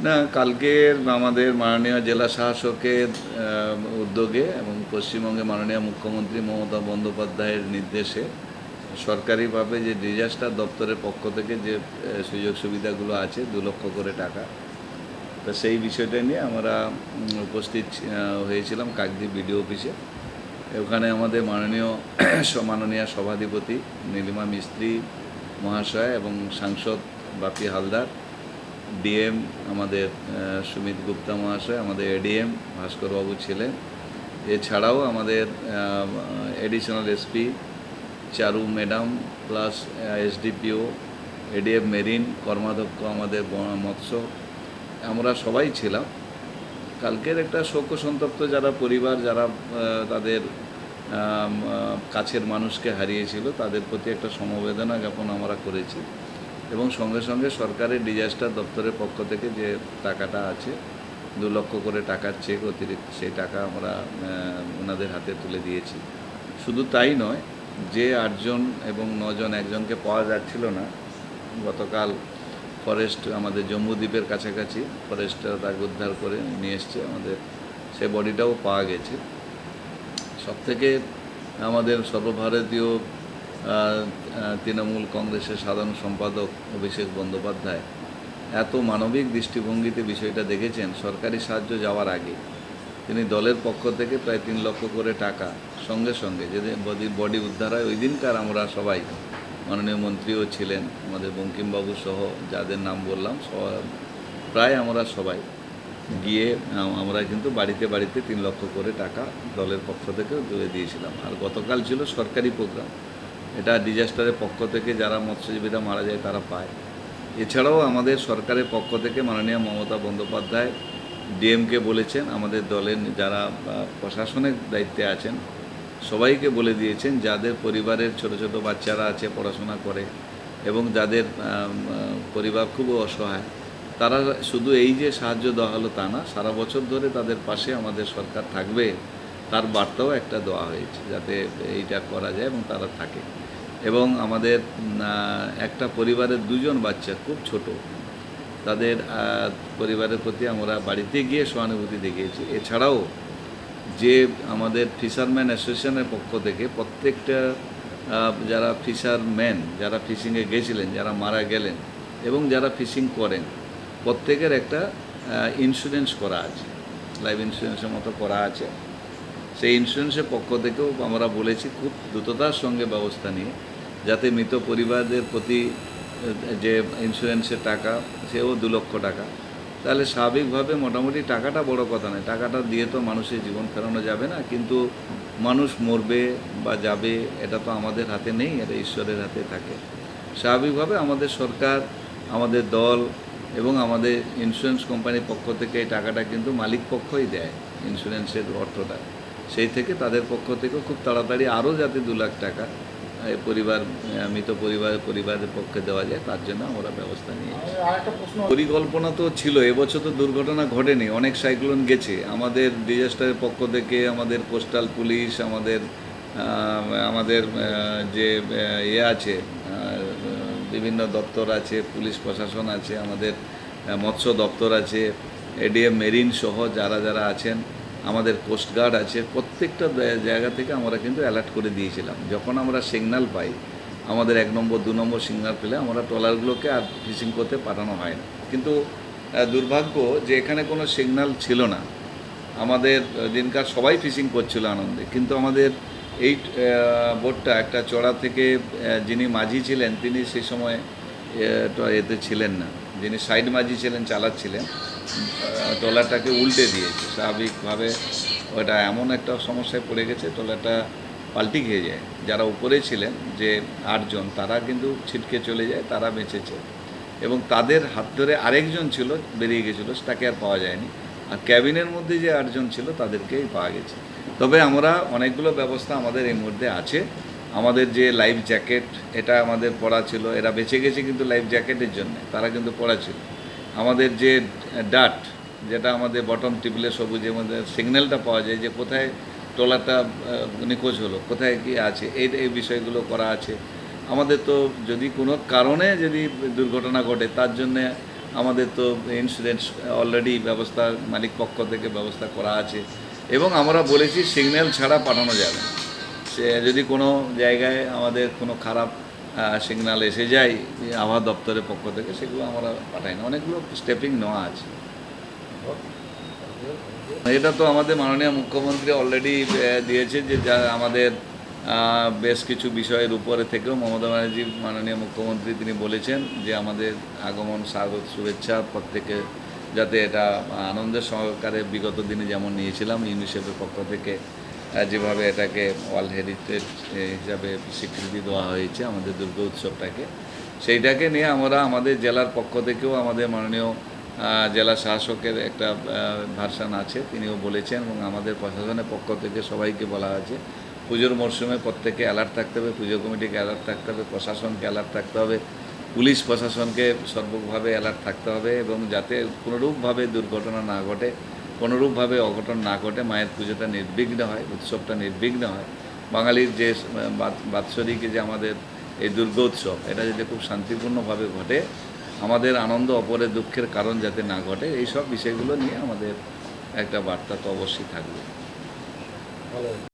না, কালকের আমাদের মাননীয় জেলা শাসকের উদ্যোগে এবং পশ্চিমবঙ্গের মাননীয় মুখ্যমন্ত্রী মমতা বন্দ্যোপাধ্যায়ের নির্দেশে সরকারিভাবে যে ডিজাস্টার দপ্তরের পক্ষ থেকে যে সুযোগ সুবিধাগুলো আছে 2 লক্ষ করে টাকা, তা সেই বিষয়টা নিয়ে আমরা উপস্থিত হয়েছিলাম কাকদ্বীপ বিডিও অফিসে। ওখানে আমাদের মাননীয় সভাধিপতি নীলিমা মিস্ত্রি মহাশয় এবং সাংসদ বাপি হালদার, ডিএম আমাদের সুমিত গুপ্তা মহাশয়, আমাদের এডিএম ভাস্করবাবু ছিলেন। এছাড়াও আমাদের additional SP Charu madam plus SDPO, ADF marine কর্মাধ্যক্ষ আমাদের মৎস্য, আমরা সবাই ছিলাম। কালকের একটা শোকসন্তপ্ত যারা পরিবার, যারা তাদের কাছের মানুষকে হারিয়েছিল, তাদের প্রতি একটা সমবেদনা জ্ঞাপন আমরা করেছি এবং সঙ্গে সঙ্গে সরকারের ডিজাস্টার দপ্তরের পক্ষ থেকে যে টাকাটা আছে 2 লক্ষ করে টাকার চেক অতিরিক্ত, সেই টাকা আমরা ওনাদের হাতে তুলে দিয়েছি। শুধু তাই নয়, যে 8জন এবং 9জন, একজনকে পাওয়া যাচ্ছিল না, গতকাল ফরেস্ট আমাদের জম্বুদ্বীপের কাছাকাছি ফরেস্টরা তাকে উদ্ধার করে নিয়ে এসছে, আমাদের সে বডিটাও পাওয়া গেছে। সবথেকে আমাদের সর্বভারতীয় তৃণমূল কংগ্রেসের সাধারণ সম্পাদক অভিষেক বন্দ্যোপাধ্যায় এত মানবিক দৃষ্টিভঙ্গিতে বিষয়টা দেখেছেন। সরকারি সাহায্য যাওয়ার আগে তিনি দলের পক্ষ থেকে প্রায় 3 লক্ষ করে টাকা সঙ্গে সঙ্গে যেদিন বডি উদ্ধার হয় ওই দিনকার আমরা সবাই, মাননীয় মন্ত্রীও ছিলেন, আমাদের বঙ্কিমবাবু সহ যাদের নাম বললাম, প্রায় আমরা সবাই গিয়ে আমরা কিন্তু বাড়িতে বাড়িতে 3 লক্ষ করে টাকা দলের পক্ষ থেকে তুলে দিয়েছিলাম। আর গতকাল ছিল সরকারি প্রোগ্রাম, এটা ডিজাস্টারের পক্ষ থেকে যারা মৎস্যজীবীরা মারা যায় তারা পায়। এছাড়াও আমাদের সরকারের পক্ষ থেকে মাননীয় মমতা বন্দ্যোপাধ্যায় ডিএমকে বলেছেন, আমাদের দলের যারা প্রশাসনের দায়িত্বে আছেন সবাইকে বলে দিয়েছেন, যাদের পরিবারের ছোট ছোট বাচ্চারা আছে, পড়াশোনা করে এবং যাদের পরিবার খুব অসহায়, তারা শুধু এই যে সাহায্য দেওয়া হলো তা না, সারা বছর ধরে তাদের পাশে আমাদের সরকার থাকবে, তার বার্তাও একটা দেওয়া হয়েছে যাতে এইটা করা যায় এবং তারা থাকে। এবং আমাদের একটা পরিবারের 2জন বাচ্চা খুব ছোট, তাদের পরিবারের প্রতি আমরা বাড়িতে গিয়ে সহানুভূতি দেখিয়েছি। এছাড়াও যে আমাদের ফিশারম্যান অ্যাসোসিয়েশনের পক্ষ থেকে প্রত্যেকটা যারা ফিশারম্যান, যারা ফিশিংয়ে গেছিলেন, যারা মারা গেলেন এবং যারা ফিশিং করেন, প্রত্যেকের একটা ইন্স্যুরেন্স করা আছে, লাইফ ইন্স্যুরেন্সের মতো করা আছে। সেই ইন্স্যুরেন্সের পক্ষ থেকেও আমরা বলেছি খুব দ্রুততার সঙ্গে ব্যবস্থা নিয়ে যাতে মৃত পরিবারদের প্রতি যে ইন্স্যুরেন্সের টাকা, সেও 2 লক্ষ টাকা, তাহলে স্বাভাবিকভাবে মোটামুটি টাকাটা বড় কথা নয়, টাকাটা দিয়ে তো মানুষের জীবন ফেরানো যাবে না, কিন্তু মানুষ মরবে বা যাবে এটা তো আমাদের হাতে নেই, এটা ঈশ্বরের হাতে থাকে। স্বাভাবিকভাবে আমাদের সরকার, আমাদের দল এবং আমাদের ইন্স্যুরেন্স কোম্পানির পক্ষ থেকে এই টাকাটা কিন্তু মালিক পক্ষই দেয়, ইন্স্যুরেন্সের অর্থটা। সেই থেকে তাদের পক্ষ থেকেও খুব তাড়াতাড়ি আরও যাতে 2 লাখ টাকা মৃত পরিবারের পক্ষে দেওয়া যায় তার জন্য আমরা ব্যবস্থা নিয়েছি। পরিকল্পনা তো ছিল, এবছর তো দুর্ঘটনা ঘটেনি, অনেক সাইক্লোন গেছে। আমাদের ডিজাস্টারের পক্ষ থেকে আমাদের কোস্টাল পুলিশ, আমাদের যে আছে বিভিন্ন দপ্তর আছে, পুলিশ প্রশাসন আছে, আমাদের মৎস্য দপ্তর আছে, এডিএম মেরিন সহ যারা যারা আছেন, আমাদের কোস্টগার্ড আছে, প্রত্যেকটা জায়গা থেকে আমরা কিন্তু অ্যালার্ট করে দিয়েছিলাম। যখন আমরা সিগন্যাল পাই, আমাদের 1 নম্বর 2 নম্বর সিগন্যাল পেলে আমরা ট্রলারগুলোকে আর ফিশিং করতে পাঠানো হয় না। কিন্তু দুর্ভাগ্য যে এখানে কোনো সিগন্যাল ছিল না, আমাদের দিনকার সবাই ফিশিং করছিল আনন্দে, কিন্তু আমাদের এই বোটটা একটা চড়া থেকে যিনি মাঝি ছিলেন তিনি সেই সময় এতে ছিলেন না, যিনি সাইড মাঝি ছিলেন, চালাচ্ছিলেন, ট্রলারটাকে উল্টে দিয়েছে। স্বাভাবিকভাবে ওটা এমন একটা সমস্যায় পড়ে গেছে, ট্রলারটা পাল্টি খেয়ে যায়। যারা উপরে ছিলেন যে 8জন, তারা কিন্তু ছিটকে চলে যায়, তারা বেঁচেছে এবং তাদের হাত ধরে আরেকজন ছিল বেরিয়ে গেছিলো, তাকে আর পাওয়া যায়নি। আর ক্যাবিনের মধ্যে যে 8জন ছিল তাদেরকেই পাওয়া গেছে। তবে আমরা অনেকগুলো ব্যবস্থা আমাদের এই মধ্যে আছে। আমাদের যে লাইফ জ্যাকেট, এটা আমাদের পরা ছিল, এরা বেঁচে গেছে কিন্তু লাইফ জ্যাকেটের জন্য, তারা কিন্তু পরা ছিল। আমাদের যে ডাট, যেটা আমাদের বটম টিপলে সবুজের মধ্যে সিগন্যালটা পাওয়া যায় যে কোথায় ট্রলারটা নিখোঁজ হলো, কোথায় কী আছে, এই বিষয়গুলো করা আছে। আমাদের তো যদি কোনো কারণে যদি দুর্ঘটনা ঘটে, তার জন্যে আমাদের তো ইন্স্যুরেন্স অলরেডি ব্যবস্থা মালিক পক্ষ থেকে ব্যবস্থা করা আছে, এবং আমরা বলেছি সিগন্যাল ছাড়া পাঠানো যাবে না। সে যদি কোনো জায়গায় আমাদের কোনো খারাপ সিগন্যাল এসে যায় আবহাওয়া দপ্তরের পক্ষ থেকে, সেগুলো আমরা পাঠাই না। অনেকগুলো স্টেপিং নেওয়া আছে। এটা তো আমাদের মাননীয় মুখ্যমন্ত্রী অলরেডি দিয়েছে যে যা আমাদের বেশ কিছু বিষয়ের উপরে থেকেও মমতা ব্যানার্জি মাননীয় মুখ্যমন্ত্রী তিনি বলেছেন যে আমাদের আগমন স্বাগত শুভেচ্ছা প্রত্যেকে যাতে এটা আনন্দের সহকারে বিগত দিনে যেমন নিয়েছিলাম, ইউনিসেফের পক্ষ থেকে যেভাবে এটাকে ওয়ার্ল্ড হেরিটেজ হিসাবে স্বীকৃতি দেওয়া হয়েছে আমাদের দুর্গা উৎসবটাকে, সেইটাকে নিয়ে আমরা আমাদের জেলার পক্ষ থেকেও আমাদের মাননীয় জেলা শাসকের একটা ভার্সান আছে, তিনিও বলেছেন, এবং আমাদের প্রশাসনের পক্ষ থেকে সবাইকে বলা হয়েছে পুজোর মরশুমে প্রত্যেকে অ্যালার্ট থাকতে হবে, পুজো কমিটিকে অ্যালার্ট থাকতে হবে, প্রশাসনকে অ্যালার্ট থাকতে হবে, পুলিশ প্রশাসনকে সর্বভাবে অ্যালার্ট থাকতে হবে, এবং যাতে কোনোরূপভাবে দুর্ঘটনা না ঘটে, কোনোরূপভাবে অঘটন না ঘটে, মায়ের পুজোটা নির্বিঘ্ন হয়, উৎসবটা নির্বিঘ্ন হয়। বাঙালির যে বাৎসরিক যে আমাদের এই দুর্গোৎসব, এটা যাতে খুব শান্তিপূর্ণভাবে ঘটে, আমাদের আনন্দ অপরের দুঃখের কারণ যাতে না ঘটে, এই সব বিষয়গুলো নিয়ে আমাদের একটা বার্তা তো অবশ্যই থাকবে।